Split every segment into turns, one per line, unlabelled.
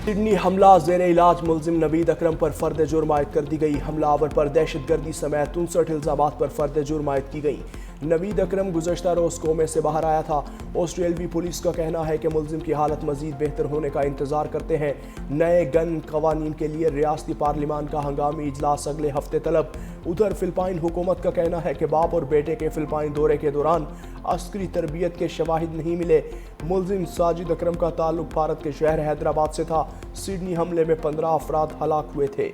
Sydney حملہ زیر علاج ملزم نوید اکرم پر فرد جرم عائد کر دی گئی۔ حملہ آور پر دہشت گردی سمیت 59 الزامات پر فرد جرم عائد کی گئی۔ نوید اکرم گزشتہ روز کومے سے باہر آیا تھا۔ آسٹریلوی پولیس کا کہنا ہے کہ ملزم کی حالت مزید بہتر ہونے کا انتظار کرتے ہیں۔ نئے گن قوانین کے لیے ریاستی پارلیمان کا ہنگامی اجلاس اگلے ہفتے طلب۔ ادھر فلپائن حکومت کا کہنا ہے کہ باپ اور بیٹے کے فلپائن دورے کے دوران عسکری تربیت کے شواہد نہیں ملے۔ ملزم ساجد اکرم کا تعلق بھارت کے شہر حیدرآباد سے تھا۔ سڈنی حملے میں 15 افراد ہلاک ہوئے تھے۔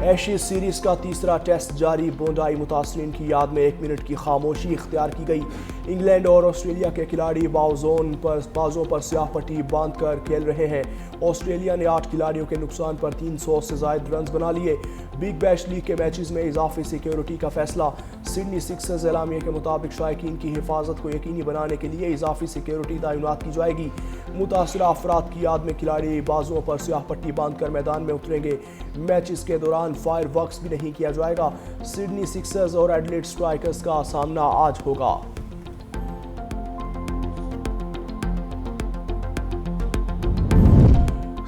ایشیز سیریز کا تیسرا ٹیسٹ جاری، بونڈائی متاثرین کی یاد میں 1 منٹ کی خاموشی اختیار کی گئی۔ انگلینڈ اور آسٹریلیا کے کھلاڑی بازوں پر سیاہ پٹی باندھ کر کھیل رہے ہیں۔ آسٹریلیا نے 8 کھلاڑیوں کے نقصان پر 300 سے زائد رنز بنا لیے۔ بگ بیش لیگ کے میچز میں اضافی سیکیورٹی کا فیصلہ۔ سڈنی سکسرز اعلامیہ کے مطابق شائقین کی حفاظت کو یقینی بنانے کے لیے اضافی سیکیورٹی تعینات کی جائے گی۔ متاثرہ افراد کی یاد میں کھلاڑی بازوں پر سیاہ پٹی باندھ کر میدان میں اتریں گے۔ میچز کے دوران فائر ورکس بھی نہیں کیا جائے گا۔ سڈنی سکسرز اور ایڈلیڈ اسٹرائکرز کا سامنا آج ہوگا۔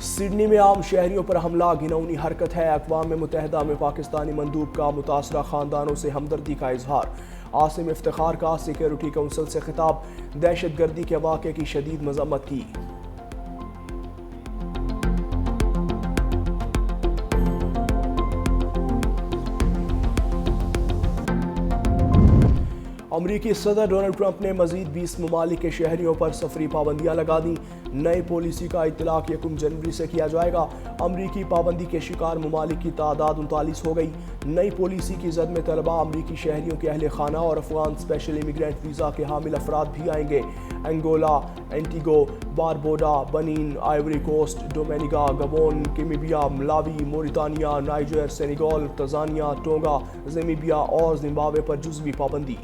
سڈنی میں عام شہریوں پر حملہ گھناؤنی حرکت ہے۔ اقوام متحدہ میں پاکستانی مندوب کا متاثرہ خاندانوں سے ہمدردی کا اظہار۔ عاصم افتخار کا سیکیورٹی کونسل سے خطاب، دہشت گردی کے واقعے کی شدید مذمت کی۔ امریکی صدر ڈونلڈ ٹرمپ نے مزید 20 ممالک کے شہریوں پر سفری پابندیاں لگا دیں۔ نئی پالیسی کا اطلاق 1 جنوری سے کیا جائے گا۔ امریکی پابندی کے شکار ممالک کی تعداد 39 ہو گئی۔ نئی پالیسی کی زد میں طلبہ، امریکی شہریوں کے اہل خانہ اور افغان اسپیشل امیگرینٹ ویزا کے حامل افراد بھی آئیں گے۔ Angola, Antigua, Barbuda, Benin, Ivory Coast, Dominica, Gabon, Gambia, Malawi, Mauritania, Niger, Senegal, Tanzania, Tonga, Zambia اور زمبابوے پر جزوی پابندی۔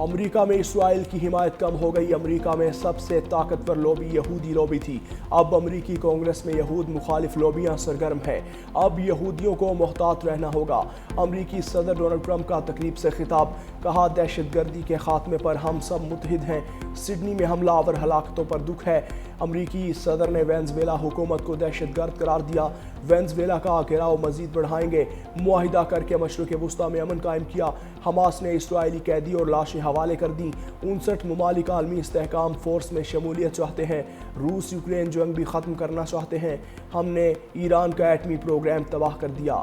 امریکہ میں اسرائیل کی حمایت کم ہو گئی۔ امریکہ میں سب سے طاقتور لوبی یہودی لوبی تھی۔ اب امریکی کانگریس میں یہود مخالف لوبیاں سرگرم ہیں۔ اب یہودیوں کو محتاط رہنا ہوگا۔ امریکی صدر ڈونلڈ ٹرمپ کا تقریب سے خطاب، کہا دہشت گردی کے خاتمے پر ہم سب متحد ہیں۔ سڈنی میں حملہ آور ہلاکتوں پر دکھ ہے۔ امریکی صدر نے وینزویلا حکومت کو دہشت گرد قرار دیا۔ وینزویلا کا گھیراؤ مزید بڑھائیں گے۔ معاہدہ کر کے مشرق وسطیٰ میں امن قائم کیا۔ حماس نے اسرائیلی قیدی اور لاشیں حوالے کر دیں۔ 59 ممالک عالمی استحکام فورس میں شمولیت چاہتے ہیں۔ روس یوکرین جنگ بھی ختم کرنا چاہتے ہیں۔ ہم نے ایران کا ایٹمی پروگرام تباہ کر دیا۔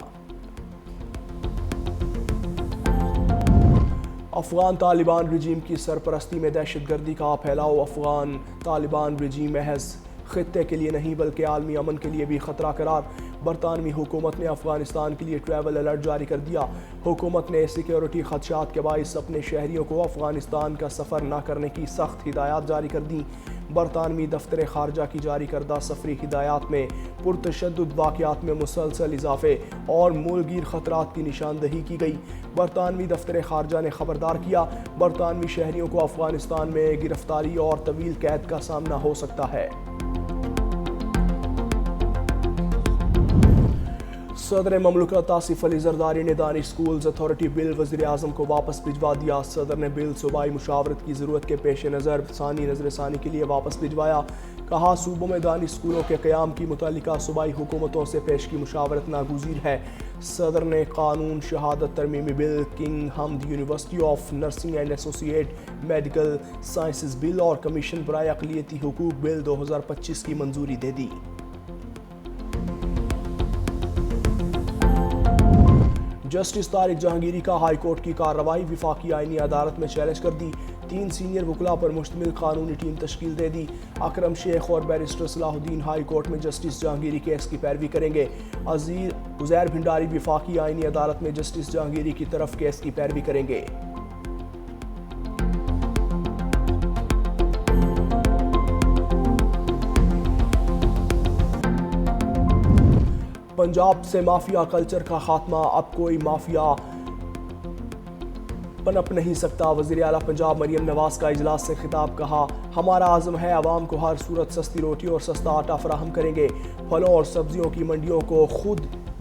افغان طالبان رجیم کی سرپرستی میں دہشت گردی کا پھیلاؤ۔ افغان طالبان رجیم محض خطے کے لیے نہیں بلکہ عالمی امن کے لیے بھی خطرہ قرار۔ برطانوی حکومت نے افغانستان کے لیے ٹریول الرٹ جاری کر دیا۔ حکومت نے سیکیورٹی خدشات کے باعث اپنے شہریوں کو افغانستان کا سفر نہ کرنے کی سخت ہدایات جاری کر دیں۔ برطانوی دفتر خارجہ کی جاری کردہ سفری ہدایات میں پرتشدد واقعات میں مسلسل اضافے اور مولگیر خطرات کی نشاندہی کی گئی۔ برطانوی دفتر خارجہ نے خبردار کیا، برطانوی شہریوں کو افغانستان میں گرفتاری اور طویل قید کا سامنا ہو سکتا ہے۔ صدر مملکت آصف علی زرداری نے دانش اسکولز اتھارٹی بل وزیر اعظم کو واپس بھجوا دیا۔ صدر نے بل صوبائی مشاورت کی ضرورت کے پیش نظر نظر ثانی کے لیے واپس بھجوایا۔ کہا صوبوں میں دانش اسکولوں کے قیام کی متعلقہ صوبائی حکومتوں سے پیش کی مشاورت ناگزیر ہے۔ صدر نے قانون شہادت ترمیمی بل، کنگ حمد یونیورسٹی آف نرسنگ اینڈ ایسوسی ایٹ میڈیکل سائنسز بل اور کمیشن برائے اقلیتی حقوق بل 2025 کی منظوری دے دی۔ جسٹس طارق جہانگیری کا ہائی کورٹ کی کارروائی وفاقی آئینی عدالت میں چیلنج کر دی۔ 3 سینئر وکلاء پر مشتمل قانونی ٹیم تشکیل دے دی۔ اکرم شیخ اور بیرسٹر صلاح الدین ہائی کورٹ میں جسٹس جہانگیری کیس کی پیروی کریں گے۔ عزیر بھنڈاری وفاقی آئینی عدالت میں جسٹس جہانگیری کی طرف کیس کی پیروی کریں گے۔ پنجاب سے مافیا کلچر کا خاتمہ، اب کوئی مافیا پنپ نہیں سکتا۔ وزیر اعلیٰ پنجاب مریم نواز کا اجلاس سے خطاب، کہا ہمارا عزم ہے عوام کو ہر صورت سستی روٹی اور سستا آٹا فراہم کریں گے۔ پھلوں اور سبزیوں کی منڈیوں کو خود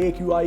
AQI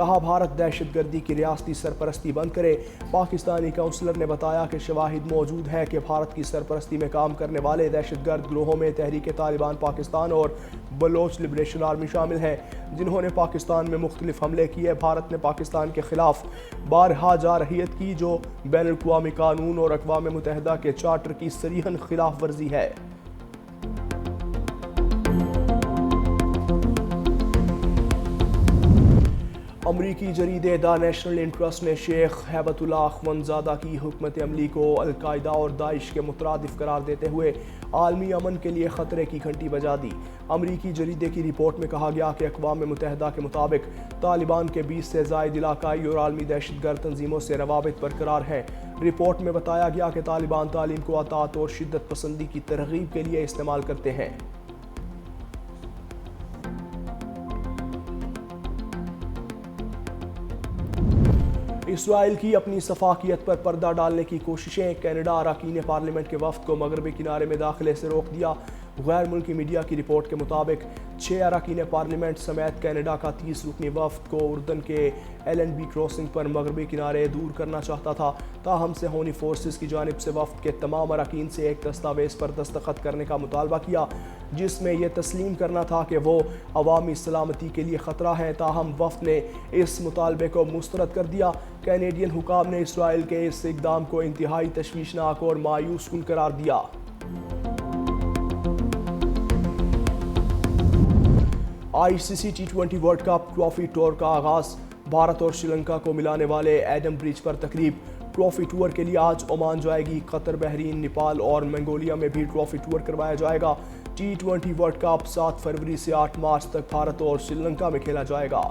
کہا بھارت دہشت گردی کی ریاستی سرپرستی بند کرے۔ پاکستانی کونسلر نے بتایا کہ شواہد موجود ہے کہ بھارت کی سرپرستی میں کام کرنے والے دہشت گرد گروہوں میں تحریک طالبان پاکستان اور بلوچ لبریشن آرمی شامل ہیں، جنہوں نے پاکستان میں مختلف حملے کیے۔ بھارت نے پاکستان کے خلاف بارہا جارحیت کی، جو بین الاقوامی قانون اور اقوام متحدہ کے چارٹر کی صریحاً خلاف ورزی ہے۔ امریکی جریدے دا نیشنل انٹرسٹ نے شیخ ہیبت اللہ اخونزادہ کی حکمت عملی کو القاعدہ اور داعش کے مترادف قرار دیتے ہوئے عالمی امن کے لیے خطرے کی گھنٹی بجا دی۔ امریکی جریدے کی رپورٹ میں کہا گیا کہ اقوام متحدہ کے مطابق طالبان کے 20 سے زائد علاقائی اور عالمی دہشت گرد تنظیموں سے روابط برقرار ہیں۔ رپورٹ میں بتایا گیا کہ طالبان تعلیم کو اطاعت اور شدت پسندی کی ترغیب کے لیے استعمال کرتے ہیں۔ اسرائیل کی اپنی سفاکیت پر پردہ ڈالنے کی کوششیں، کینیڈا اراکین پارلیمنٹ کے وفد کو مغربی کنارے میں داخلے سے روک دیا۔ غیر ملکی میڈیا کی رپورٹ کے مطابق 6 اراکین پارلیمنٹ سمیت کینیڈا کا 30 رکنی وفد کو اردن کے ایل این بی کراسنگ پر مغربی کنارے دور کرنا چاہتا تھا، تاہم صہیونی فورسز کی جانب سے وفد کے تمام اراکین سے ایک دستاویز پر دستخط کرنے کا مطالبہ کیا، جس میں یہ تسلیم کرنا تھا کہ وہ عوامی سلامتی کے لیے خطرہ ہیں، تاہم وفد نے اس مطالبے کو مسترد کر دیا۔ کینیڈین حکام نے اسرائیل کے اس اقدام کو انتہائی تشویشناک اور مایوس کن قرار دیا۔ آئی سی سی T20 world cup trophy tour کا آغاز، بھارت اور سری لنکا کو ملانے والے ایڈم برج پر تقریب۔ ٹرافی ٹور کے لیے آج عمان جائے گی، قطر، بحرین، نیپال اور منگولیا میں بھی ٹرافی ٹور کروایا جائے گا۔ T20 ورلڈ کپ 7 فروری سے 8 مارچ تک بھارت اور سری لنکا میں کھیلا جائے گا۔